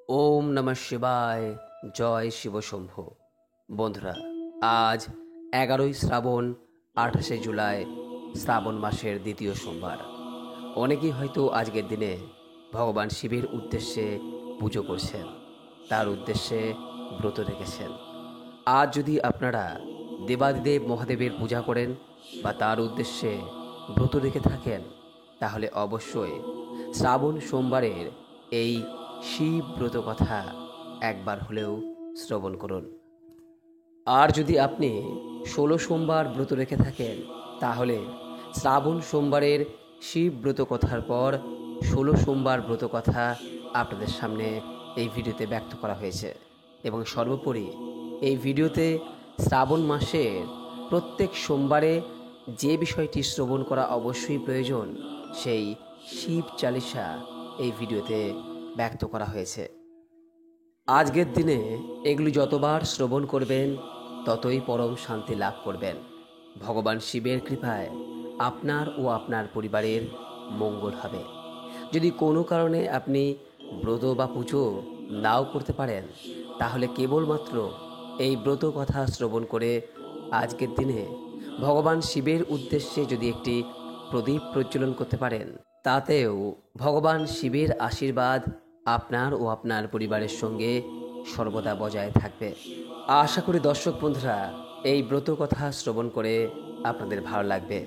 ওম নমঃ শিবায়। জয় শিবশম্ভু। বন্ধুরা, আজ 11ই শ্রাবণ, 28শে জুলাই, শ্রাবণ মাসের দ্বিতীয় সোমবার। অনেকেই হয়তো আজকের দিনে ভগবান শিবের উদ্দেশ্যে পুজো করছেন, তার উদ্দেশ্যে ব্রত রেখেছেন। আজ যদি আপনারা দেবাদিদেব মহাদেবের পূজা করেন বা তার উদ্দেশ্যে ব্রত রেখে থাকেন, তাহলে অবশ্যই শ্রাবণ সোমবারের এই শিব ব্রত কথা একবার হলেও শ্রবণ করুন। আর যদি আপনি 16 সোমবার ব্রত রেখে থাকেন, তাহলে শ্রাবণ সোমবারের শিব ব্রত কথার পর 16 সোমবার ব্রত কথা আপনাদের সামনে এই ভিডিওতে ব্যক্ত করা হয়েছে। এবং সর্বোপরি এই ভিডিওতে শ্রাবণ মাসের প্রত্যেক সোমবারে যে বিষয়টি শ্রবণ করা অবশ্যই প্রয়োজন, সেই শিব চালিসা এই ভিডিওতে ব্যক্ত করা হয়েছে। আজকের দিনে এগুলি যতবার শ্রবণ করবেন, ততই পরম শান্তি লাভ করবেন। ভগবান শিবের কৃপায় আপনার ও আপনার পরিবারের মঙ্গল হবে। যদি কোনো কারণে আপনি ব্রত বা পুজো নাও করতে পারেন, তাহলে কেবলমাত্র এই ব্রত কথা শ্রবণ করে আজকের দিনে ভগবান শিবের উদ্দেশ্যে যদি একটি প্রদীপ প্রজ্বলন করতে পারেন, তাতেও ভগবান শিবের আশীর্বাদ আপনার ও আপনার পরিবারের সঙ্গে সর্বদা বজায় থাকবে। আশা করি দর্শক বন্ধুরা, এই ব্রত কথা শ্রবণ করে আপনাদের ভালো লাগবে।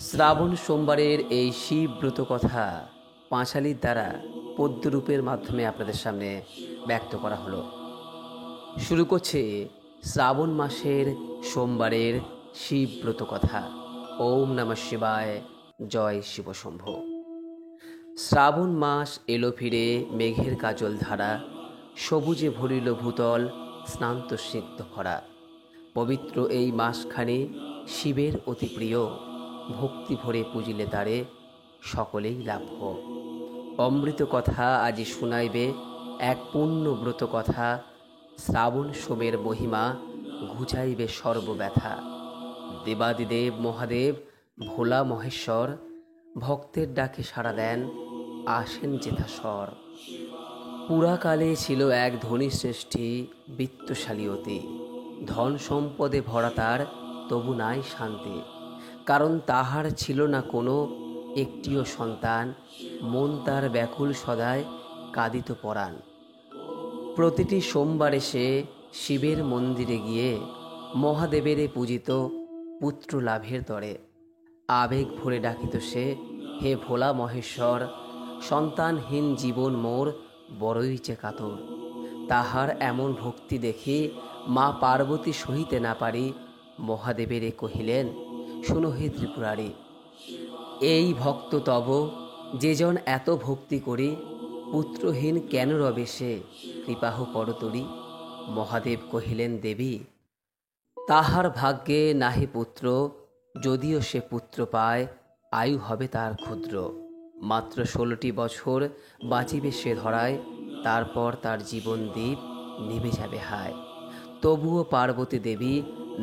শ্রাবণ সোমবারের এই শিব ব্রত কথা পাঁচালীর দ্বারা পদ্যরূপের মাধ্যমে আপনাদের সামনে ব্যক্ত করা হলো। শুরু করছে শ্রাবণ মাসের সোমবারের শিব ব্রত কথা। ওম নমঃ শিবায়। জয় শিবশম্ভু। শ্রাবণ মাস এলো ফিরে, মেঘের কাজল ধারা, সবুজে ভরিল ভূতল, স্নান্ত সিদ্ধ ভরা। পবিত্র এই মাসখানে শিবের অতি প্রিয়, ভক্তি ভরে পুজিলে তারে সকলেই লাভ্য। অমৃত কথা আজি শুনাইবে এক পূর্ণ ব্রত কথা, শ্রাবণ সোমের মহিমা ঘুচাইবে সর্বব্যথা। দেবাদিদেব মহাদেব ভোলা মহেশ্বর, ভক্তের ডাকে সাড়া দেন আসেন যেথাস্বর। পুরাকালে ছিল এক ধনী শ্রেষ্ঠী, বিত্তশালী অতি, ধন সম্পদে ভরা তার তবু নাই শান্তি। কারণ তাহার ছিল না কোনো একটিও সন্তান, মন তার ব্যাকুল সদায় কাঁদিত পরাণ। প্রতিটি সোমবারে সে শিবের মন্দিরে গিয়ে মহাদেবেরে পূজিত পুত্র লাভের তরে। আবেগ ভরে ডাকিত সে, হে ভোলা মহেশ্বর, সন্তানহীন জীবন মোর বড়ই যে কাতর। তাহার এমন ভক্তি দেখি মা পার্বতী সহিতে না পারি, মহাদেবেরে কহিলেন, শুনো হে ত্রিপুরারি, এই ভক্ত তব যেজন এত ভক্তি করি, পুত্রহীন কেন রবে সে, কৃপাহ করতরি। মহাদেব কহিলেন, দেবী, তাহার ভাগ্যে নাহি পুত্র, যদিও সে পুত্র পায় আয়ু হবে তার ক্ষুদ্র। মাত্র 16টি বছর বাঁচিবে সে ধরায়, তারপর তার জীবন দ্বীপ নিভে যাবে হায়। তবুও পার্বতী দেবী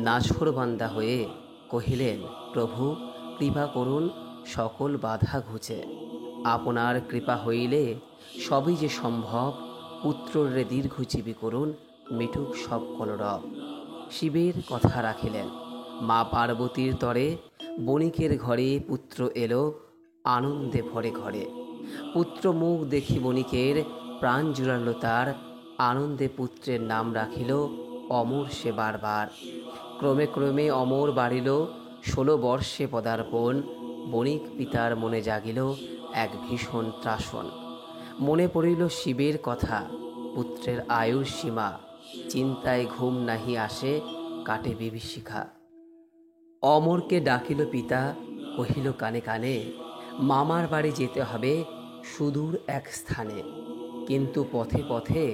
নাছোড়বান্দা হয়ে কহিলেন, প্রভু কৃপা করুন সকল বাধা ঘুচে। আপনার কৃপা হইলে সবই যে সম্ভব, পুত্ররে দীর্ঘজীবী করুন মিটুক সব কলরব। শিবের কথা রাখিলেন, মা পার্বতীর তরে বণিকের ঘরে পুত্র এলো আনন্দে ভরে ঘরে। পুত্র মুখ দেখি বণিকের প্রাণ জুড়াল তার, আনন্দে পুত্রের নাম রাখিল অমর সে বারবার। ক্রমে ক্রমে অমর বাড়িল, 16 বর্ষে পদার্পণ। বণিক পিতার মনে জাগিল এক ভীষণ ত্রাসন। মনে পড়িল শিবের কথা, পুত্রের আয়ুর সীমা, চিন্তায় ঘুম নাহি আসে, কাটে বিভীষিকা। অমরকে ডাকিল পিতা, কহিল কানে কানে, মামার বাড়ি যেতে হবে সুদূর এক স্থানে। কিন্তু পথে পথে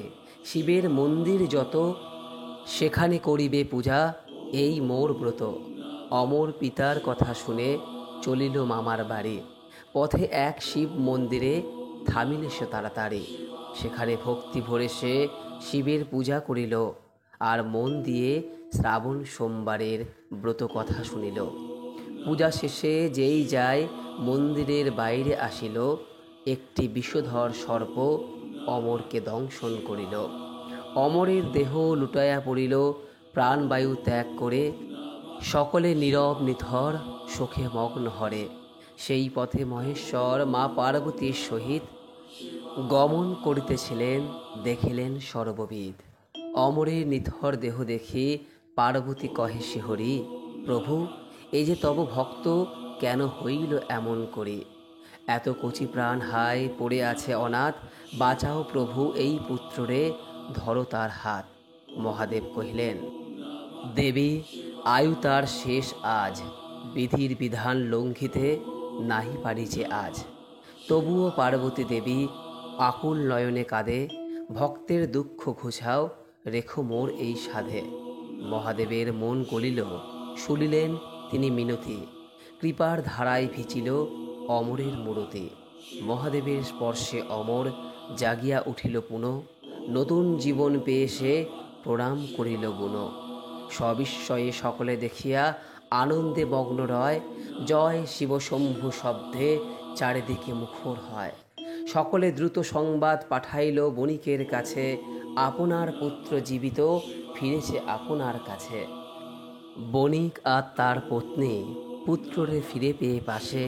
শিবের মন্দির যত, সেখানে করিবে পূজা এই মোর ব্রত। অমর পিতার কথা শুনে চলিল মামার বাড়ি। পথে এক শিব মন্দিরে থামিল সে তাড়াতাড়ি। সেখানে ভক্তি ভরে সে শিবের পূজা করিল, আর মন দিয়ে শ্রাবণ সোমবারের ব্রত কথা শুনিল। পূজা শেষে যেই যায় মন্দিরের বাইরে আসিল, একটি বিষধর সর্প অমরকে দংশন করিল। অমরের দেহ লুটাইয়া পড়িল, প্রাণবায়ু ত্যাগ করে সকলে নীরব নিথর শোকে মগ্ন হরে। সেই পথে মহেশ্বর মা পার্বতীর সহিত গমন করিতেছিলেন, দেখিলেন সর্ববিদ। অমরের নিথর দেহ দেখি পার্বতী কহে শিহরি, প্রভু এই যে তব ভক্ত কেন হইল এমন করি? এত কচি প্রাণ হায় পড়ে আছে অনাথ, বাঁচাও প্রভু এই পুত্ররে, ধরো তার হাত। মহাদেব কহিলেন, দেবী আয়ু তার শেষ আজ, বিধির বিধান লঙ্ঘিতে নাহি পারি যে আজ। তবুও পার্বতী দেবী আকুল নয়নে কাঁদে, ভক্তের দুঃখ ঘুচাও, রেখো মোর এই সাধে। মহাদেবের মন গলিল, শুনিলেন তিনি মিনতি, কৃপার ধারায় ভিচিল অমরের মূরতি। মহাদেবের স্পর্শে অমর জাগিয়া উঠিল পুনঃ, নতুন জীবন পেয়ে সে প্রণাম করিল গুণ। সবিস্ময়ে সকলে দেখিয়া আনন্দে মগ্ন রয়, জয় শিব শম্ভু শব্দে চারিদিকে মুখর হয়। সকলে দ্রুত সংবাদ পাঠাইল বণিকের কাছে, আপনার পুত্র জীবিত ফিরেছে আপনার কাছে। বণিক আর তার পত্নী পুত্ররে ফিরে পেয়ে পাশে,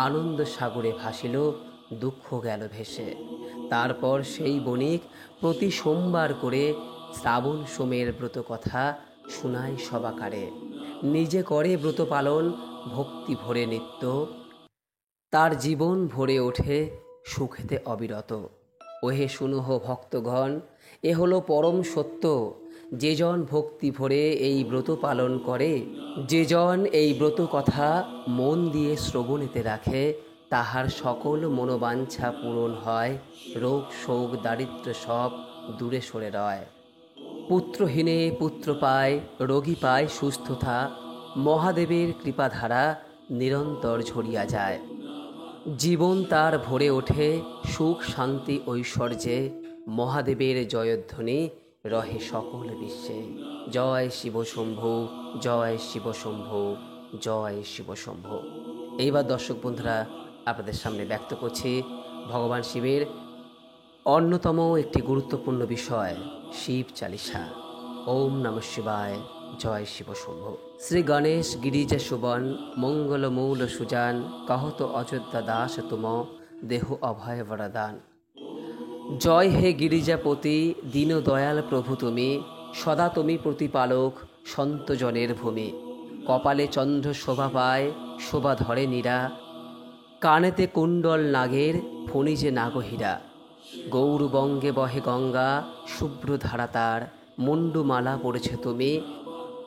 আনন্দ সাগরে ভাসিল, দুঃখ গেল ভেসে। তারপর সেই বণিক প্রতি সোমবার করে শ্রাবণ সোমের ব্রত কথা শুনায় সবাকারে। নিজে করে ব্রত পালন ভক্তি ভরে নিত্য, তার জীবন ভরে ওঠে সুখেতে অবিরত। ওহে শুনুহ ভক্তগণ, এ হলো পরম সত্য, যে জন ভক্তি ভরে এই ব্রত পালন করে, যে জন এই ব্রত কথা মন দিয়ে শ্রবণেতে রাখে, তাহার সকল মনোবাঞ্ছা পূরণ হয়, রোগ শোক দারিদ্র্য সব দূরে সরে রয়। পুত্রহীনে পুত্র পায়, রোগী পায় সুস্থতা, মহাদেবের কৃপাধারা নিরন্তর ঝরিয়া যায়। জীবন তার ভরে ওঠে সুখ শান্তি ঐশ্বর্যে, মহাদেবের জয়ধ্বনি রহে সকল বিশ্বে। জয় শিব শম্ভু, জয় শিব শম্ভু, জয় শিব শম্ভু। এইবার দর্শক বন্ধুরা আপনাদের সামনে ব্যক্ত করছি ভগবান শিবের অন্যতম একটি গুরুত্বপূর্ণ বিষয়, শিব চালিসা। ওম নমঃ শিবায়, জয় শিব শম্ভু। শ্রী গণেশ গিরিজা সুবন, মঙ্গল মূল সুজান, কহত অযোধ্যা দাস তুম, দেহ অভয় বরদান। জয় হে গিরিজাপতি, দীন দয়াল প্রভু তুমি, সদা তুমি প্রতিপালক সন্তজনের ভূমি। কপালে চন্দ্র শোভা পায়, শোভা ধরে নীরা, কানেতে কুণ্ডল নাগের, ফণিজে নাগহীরা। গৌরবঙ্গে বহে গঙ্গা, শুভ্র ধারা তার, মুন্ডুমালা পড়েছে তুমি,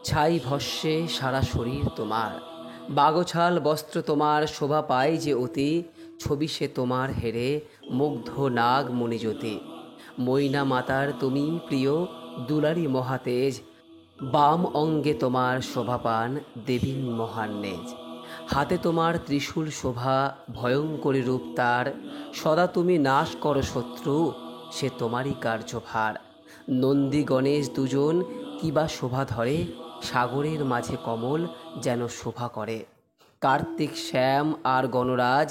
ছাই ভস্যে সারা শরীর তোমার। বাগছাল বস্ত্র তোমার শোভা পায় যে অতি, ছবি সে তোমার হেরে মুগ্ধ নাগ মণিজ্যোতি। ময়না মাতার তুমি প্রিয় দুলারি মহাতেজ, বাম অঙ্গে তোমার শোভা পান দেবীর মহান নেজ। হাতে তোমার ত্রিশূল শোভা, ভয়ঙ্করী রূপ তার, সদা তুমি নাশ করো শত্রু, সে তোমারই কার্যভার। নন্দী গণেশ দুজন কিবা শোভা ধরে, সাগরের মাঝে কমল যেন শোভা করে। কার্তিক শ্যাম আর গণরাজ,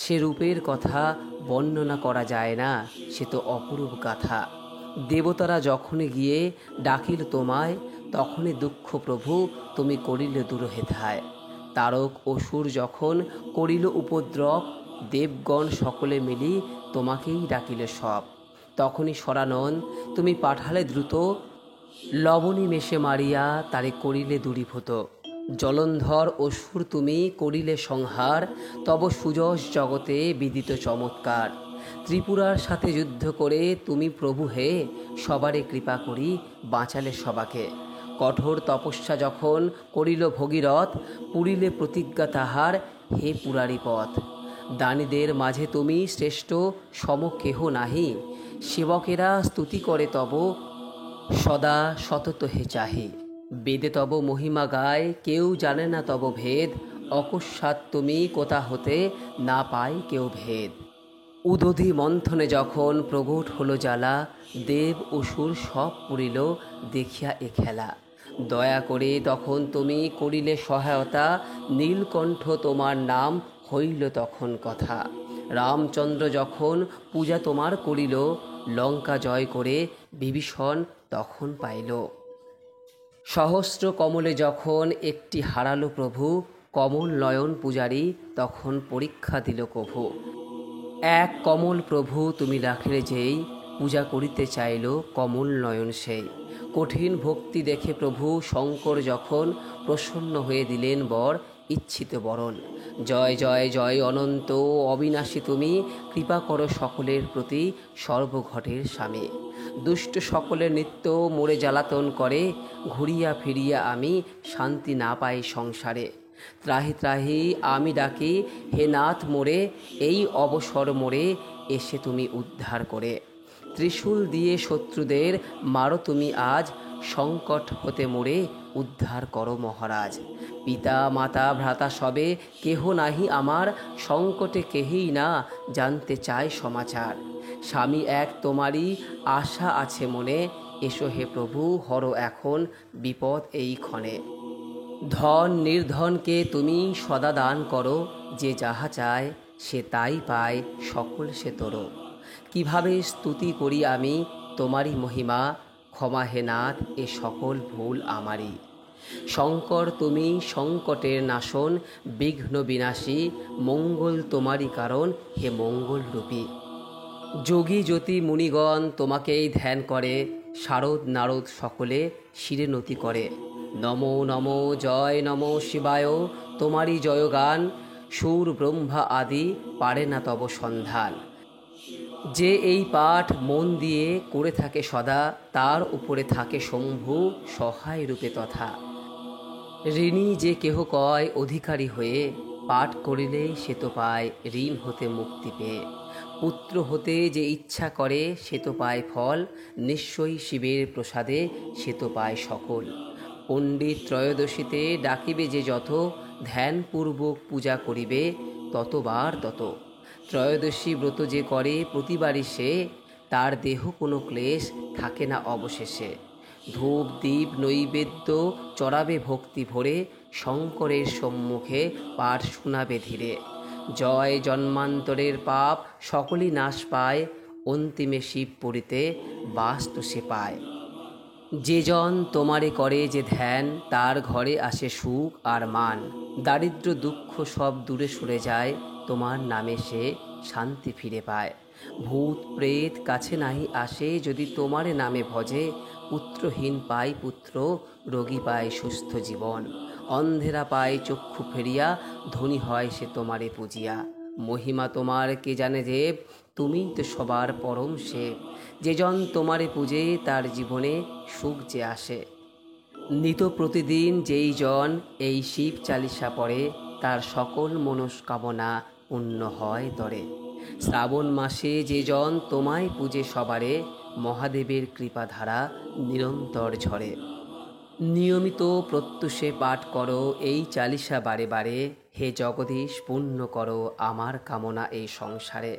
সে রূপের কথা বর্ণনা করা যায় না, সে তো অপরূপ গাথা। দেবতারা যখনই গিয়ে ডাকিল তোমায়, তখনই দুঃখ প্রভু তুমি করিলে দূর হেথায়। তারক অসুর যখন করিল উপদ্রব, দেবগণ সকলে মিলি তোমাকেই ডাকিলে সব। তখনই সরানন তুমি পাঠালে দ্রুত, লবণী মেশে মারিয়া তারে করিলে দূরীভূত। জলন্ধর অসুর তুমি করিলে সংহার, তব সুযশ জগতে বিদিত চমৎকার। ত্রিপুরার সাথে যুদ্ধ করে তুমি প্রভু হে, সবারে কৃপা করি বাঁচালে সবাকে। কঠোর তপস্যা যখন করিল ভগীরথ, পুরিলে প্রতিজ্ঞা তাহার হে পুরারি পথ। দানীদের মাঝে তুমি শ্রেষ্ঠ, সম কেহ নাহি, সেবকেরা স্তুতি করে তব সদা সতত হে চাহি। বেদে তব মহিমা গায়, কেউ জানে না তব ভেদ, অকস্মাৎ তুমি কোথা হতে না পায় কেউ ভেদ। উদধি মন্থনে যখন প্রগট হলো জ্বালা, দেব অসুর সব পুরিল দেখিয়া এ খেলা। দয়া করে তখন তুমি করিলে সহায়তা, নীলকণ্ঠ তোমার নাম হইল তখন কথা। রামচন্দ্র যখন পূজা তোমার করিল, লঙ্কা জয় করে বিভীষণ তখন পাইল। সহস্র কমলে যখন একটি হারালো প্রভু, কমল নয়ন পূজারী তখন পরীক্ষা দিল কভু। এক কমল প্রভু তুমি রাখলে যেই, পূজা করিতে চাইল কমল নয়ন সেই। কঠিন ভক্তি দেখে প্রভু শঙ্কর যখন প্রসন্ন হয়ে দিলেন বর ইচ্ছিত বরণ। জয় জয় জয় অনন্ত অবিনাশী তুমি, কৃপা করো সকলের প্রতি সর্বঘটের স্বামী। দুষ্ট সকলের নিত্য মোরে জ্বালাতন করে, ঘুরিয়া ফিরিয়া আমি শান্তি না পাই সংসারে। ত্রাহি ত্রাহি আমি ডাকি হে নাথ মোরে, এই অবসর মোরে এসে তুমি উদ্ধার করে। ত্রিশূল দিয়ে শত্রুদের মারো তুমি আজ, সংকট হতে মোরে উদ্ধার করো মহারাজ। পিতা মাতা ভ্রাতা সবে কেহ নাহি আমার, সংকটে কেহই না জানতে চায় সমাচার। স্বামী এক তোমারই আশা আছে মনে, এসো হে প্রভু হর এখন বিপদ এই ক্ষণে। ধন নির্ধনকে তুমি সদা দান করো, যে যাহা চায় সে তাই পায় সকল সে তোর। কিভাবে স্তুতি করি আমি তোমারই মহিমা, ক্ষমা হে নাথ এ সকল ভুল আমারই। শঙ্কর তুমি সংকটের নাশন, বিঘ্ন বিনাশী মঙ্গল তোমারই কারণ হে মঙ্গল রূপী। যোগী জ্যোতি মুনিগণ তোমাকেই ধ্যান করে, শারদ নারদ সকলে শিরে নতি করে। নমো নমো জয় নমো শিবায়, তোমারই জয়গান সুর ব্রহ্মা আদি পারে না তব সন্ধান। যে এই পাঠ মন দিয়ে করে থাকে সদা, তার উপরে থাকে শম্ভু সহায় রূপে তথা। ঋণী যে কেহ কয় অধিকারী হয়ে, পাঠ করিলে সে তো পায় ঋণ হতে মুক্তি পেয়ে। পুত্র হতে যে ইচ্ছা করে সে তো পায় ফল, নিশ্চয়ই শিবের প্রসাদে সে তো পায় সকল। পণ্ডিত ত্রয়োদশীতে ডাকিবে যে যত, ধ্যানপূর্বক পূজা করিবে ততবার তত। ত্রয়োদশী ব্রত যে করে প্রতিবারই সে, তার দেহ কোনো ক্লেশ থাকে না অবশেষে। ধূপ দীপ নৈবেদ্য চড়াবে ভক্তি ভরে, শঙ্করের সম্মুখে পাঠ শোনাবে ধীরে। জয় জন্মান্তরের পাপ সকলই নাশ পায়, অন্তিমে শিব পড়িতে বাস তো সে পায়। যে জন তোমারে করে যে ধ্যান, তার ঘরে আসে সুখ আর মান। দারিদ্র দুঃখ সব দূরে সরে যায়, তোমার নামে সে শান্তি ফিরে পায়। ভূত প্রেত কাছে নাহি আসে যদি তোমারে নামে ভজে, পুত্রহীন পায় পুত্র, রোগী পায় সুস্থ জীবন। অন্ধেরা পায় চক্ষু ফেরিয়া, ধনী হয় সে তোমারে পুজিয়া। মহিমা তোমার কে জানে দেব, তুমিই তো সবার পরম সেব। যে জন তোমারে পূজে তার জীবনে সুখ যে আসে। নিত প্রতিদিন যেই জন এই শিব চালিসা পড়ে, তার সকল মনস্কামনা পূর্ণ হয় তরে। শ্রাবণ মাসে যে জন তোমায় পূজে সবারে, মহাদেবের কৃপাধারা নিরন্তর ঝরে। নিয়মিত প্রত্যুষে পাঠ করো এই চালিসা বারে বারে, হে জগদীশ পূর্ণ করো আমার কামনা এই সংসারে।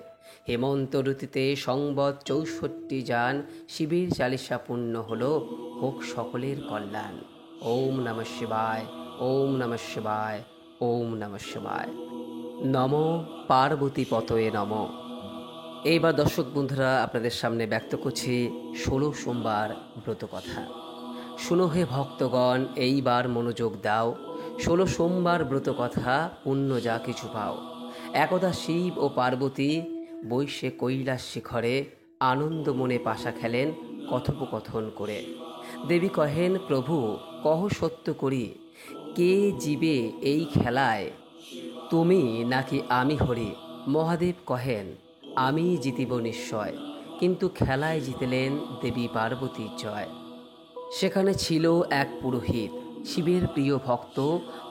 হেমন্ত ঋতুতে সংবৎ ৬৪ যান, শিবের চালিসা পূর্ণ হলো, হোক সকলের কল্যাণ। ওম নমঃ শিবায়, ওম নমঃ শিবায়, ওম নমঃ শিবায়। নমো পার্বতী পতয়ে নমঃ। এইবার দর্শক বন্ধুরা আপনাদের সামনে ব্যক্ত করছি ১৬ সোমবার ব্রত কথা। শুনো হে ভক্তগণ এইবার মনোযোগ দাও, ১৬ সোমবার ব্রত কথা পুণ্য যা কিছু পাও। একদা শিব ও পার্বতী বৈশে কৈলাস শিখরে, আনন্দ মনে পাশা খেলেন কথোপকথন করে। দেবী কহেন প্রভু কহ সত্য করি, কে জিবে এই খেলায়, তুমি নাকি আমি হরি। মহাদেব কহেন আমি জিতিব নিশ্চয়, কিন্তু খেলায় জিতলেন দেবী পার্বতীর জয়। সেখানে ছিল এক পুরোহিত, শিবের প্রিয় ভক্ত,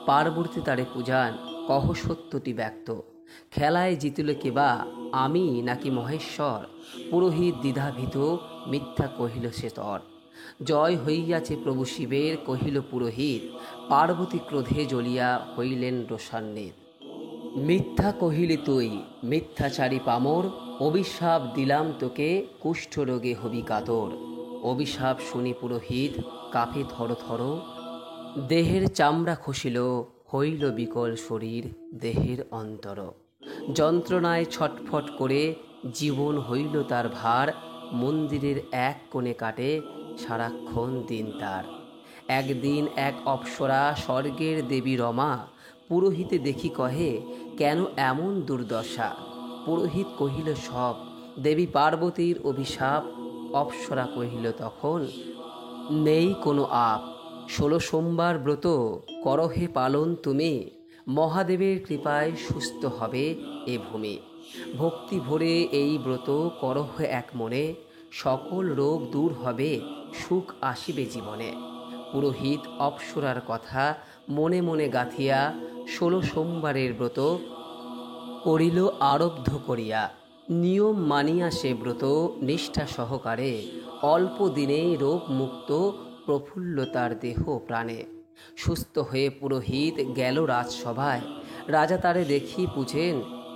পার্বতী তারে পূজান কহ সত্যটি ব্যক্ত। খেলায় জিতল কেবা আমি নাকি মহেশ্বর, পুরোহিত দ্বিধাভীত মিথ্যা কহিল সে তর। জয় হইয়াছে প্রভু শিবের কহিল পুরোহিত, পার্বতী ক্রোধে জ্বলিয়া হইলেন রোষান্বিত। মিথ্যা কহিলি তুই মিথ্যাচারী পামর, অভিশাপ দিলাম তোকে কুষ্ঠ রোগে হবি কাতর। অভিশাপ শুনি পুরোহিত কাঁপে থর থর, দেহের চামড়া খসিল হইল বিকল শরীর দেহের অন্তর। যন্ত্রণায় ছটফট করে জীবন হইল তার ভার, মন্দিরের এক কোণে কাটে সারাক্ষণ দিন তার। একদিন এক অপ্সরা স্বর্গের দেবী রমা পুরোহিতে দেখি কহে, কেন এমন দুর্দশা? পুরোহিত কহিল সব দেবী পার্বতীর অভিশাপ। অপ্সরা কহিল তখন, নেই কোনো আপ। ১৬ সোমবার ব্রত করহে পালন তুমি, মহাদেবের কৃপায় সুস্থ হবে এ ভূমি। ভক্তি ভরে এই ব্রত করহ এক মনে, সকল রোগ দূর হবে, সুখ আসিবে জীবনে। পুরোহিত অপ্সরার কথা মনে মনে গাঁথিয়া ১৬ সোমবারের ব্রত করিল আরব্ধ করিয়া। নিয়ম মানিয়া সে ব্রত নিষ্ঠা সহকারে, অল্প দিনেই রোগ মুক্ত প্রফুল্ল তার দেহ প্রাণে। সুস্থ হয়ে পুরোহিত গেল রাজসভায়, রাজা তারে দেখি পুছেন,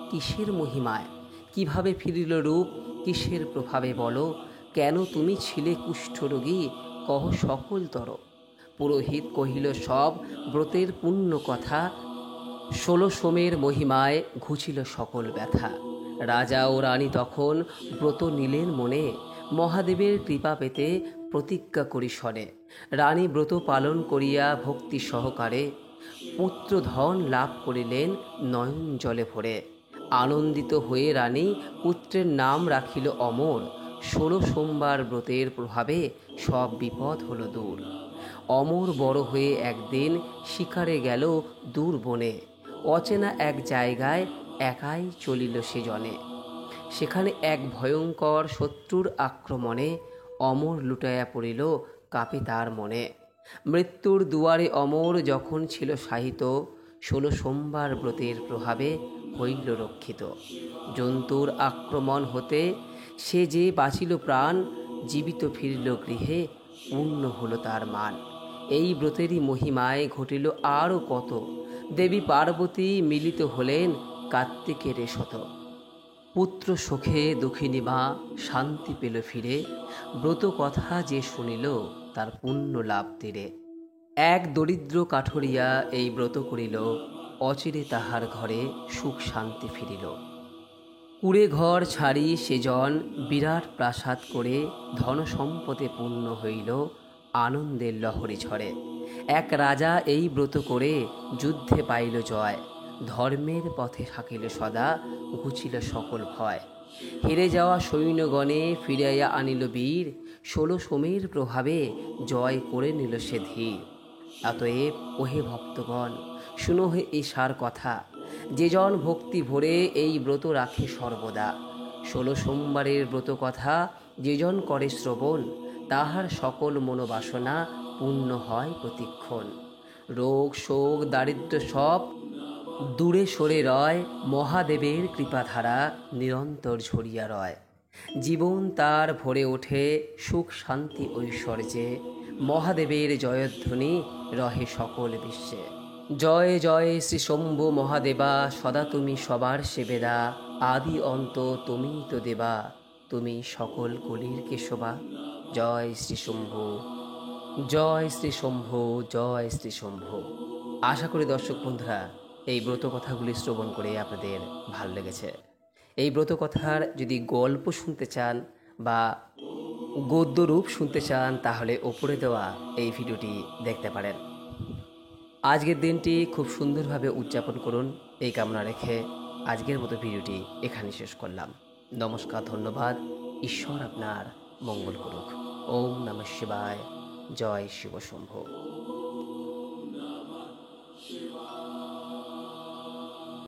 কিসের মহিমায়? কিভাবে ফিরিল রূপ, কিসের প্রভাবে বলো? কেন তুমি ছিলে কুষ্ঠরোগী, কহ সকল তর। পুরোহিত কহিল সব ব্রতের পুণ্য কথা, ১৬ সোমের মহিমায় ঘুচিল সকল ব্যথা। রাজা ও রানী তখন ব্রত নিলেন মনে, মহাদেবের কৃপা পেতে প্রতিজ্ঞা করি স্বরে। রানী ব্রত পালন করিয়া ভক্তি সহকারে, পুত্র ধন লাভ করিলেন নয়ন জলে ভরে। আনন্দিত হয়ে রানী পুত্রের নাম রাখিল অমর, ১৬ সোমবার ব্রতের প্রভাবে সব বিপদ হলো দূর। অমর বড় হয়ে একদিন শিকারে গেল দূর বনে, অচেনা এক জায়গায় একাই চলিল সে জনে। সেখানে এক ভয়ঙ্কর শত্রুর আক্রমণে অমর লুটাইয়া পড়িল, কাঁপে তার মনে। মৃত্যুর দুয়ারে অমর যখন ছিল সাহিত, ১৬ সোমবার ব্রতের প্রভাবে হইল রক্ষিত। জন্তুর আক্রমণ হতে সে যে বাঁচিল প্রাণ, জীবিত ফিরিল গৃহে, পূর্ণ হলো তার মান। এই ব্রতেরই মহিমায় ঘটিল আরও কত, দেবী পার্বতী মিলিত হলেন কার্তিকের শত। পুত্র শোকে দুঃখিনী মা শান্তি পেল ফিরে, ব্রত কথা যে শুনিল তার পুণ্য লাভ তীরে। এক দরিদ্র কাঠুরিয়া এই ব্রত করিল, অচিরে তাহার ঘরে সুখ শান্তি ফিরিল। কুড়ে ঘর ছাড়ি সেজন বিরাট প্রাসাদ করে, ধন সম্পদে পূর্ণ হইল আনন্দের লহরী ঝরে। এক রাজা এই ব্রত করে যুদ্ধে পাইল জয়, ধর্মের পথে থাকিল সদা, ঘুচিল সকল ভয়। হেরে যাওয়া সৈন্যগণে ফিরাইয়া আনিল বীর, ১৬ সোমের প্রভাবে জয় করে নিল সে ধীর। অতএব ওহে ভক্তগণ, শুনো হে এই সার কথা, যেজন ভক্তি ভরে এই ব্রত রাখে সর্বদা। ১৬ সোমবারের ব্রত কথা যেজন করে শ্রবণ, তাহার সকল মনোবাসনা পূর্ণ হয় প্রতিক্ষণ। রোগ শোক দারিদ্র্য সব দূরে সরে রয়, মহাদেবের কৃপাধারা নিরন্তর ঝরিয়া রয়। জীবন তার ভরে ওঠে সুখ শান্তি ঐশ্বর্যে, মহাদেবের জয়ধ্বনি রহে সকল বিশ্বে। জয় জয় শ্রী শম্ভু মহাদেবা, সদা তুমি সবার সেবেদা, আদি অন্ত তুমিই তো দেবা, তুমি সকল কলির কেশবা। জয় শ্রী শম্ভু, জয় শ্রী শম্ভু, জয় শ্রী শম্ভু। আশা করি দর্শক বন্ধুরা এই ব্রত কথাগুলি শ্রবণ করে আপনাদের ভালো লেগেছে। এই ব্রত কথার যদি গল্প শুনতে চান বা গদ্য রূপ শুনতে চান, তাহলে ওপরে দেওয়া এই ভিডিওটি দেখতে পারেন। আজকের দিনটি খুব সুন্দরভাবে উদযাপন করুন এই কামনা রেখে আজকের মতো ভিডিওটি এখানে শেষ করলাম। নমস্কার, ধন্যবাদ। ঈশ্বর আপনার মঙ্গল করুক। ওম নমঃ শিবায়। জয় শিব শম্ভু।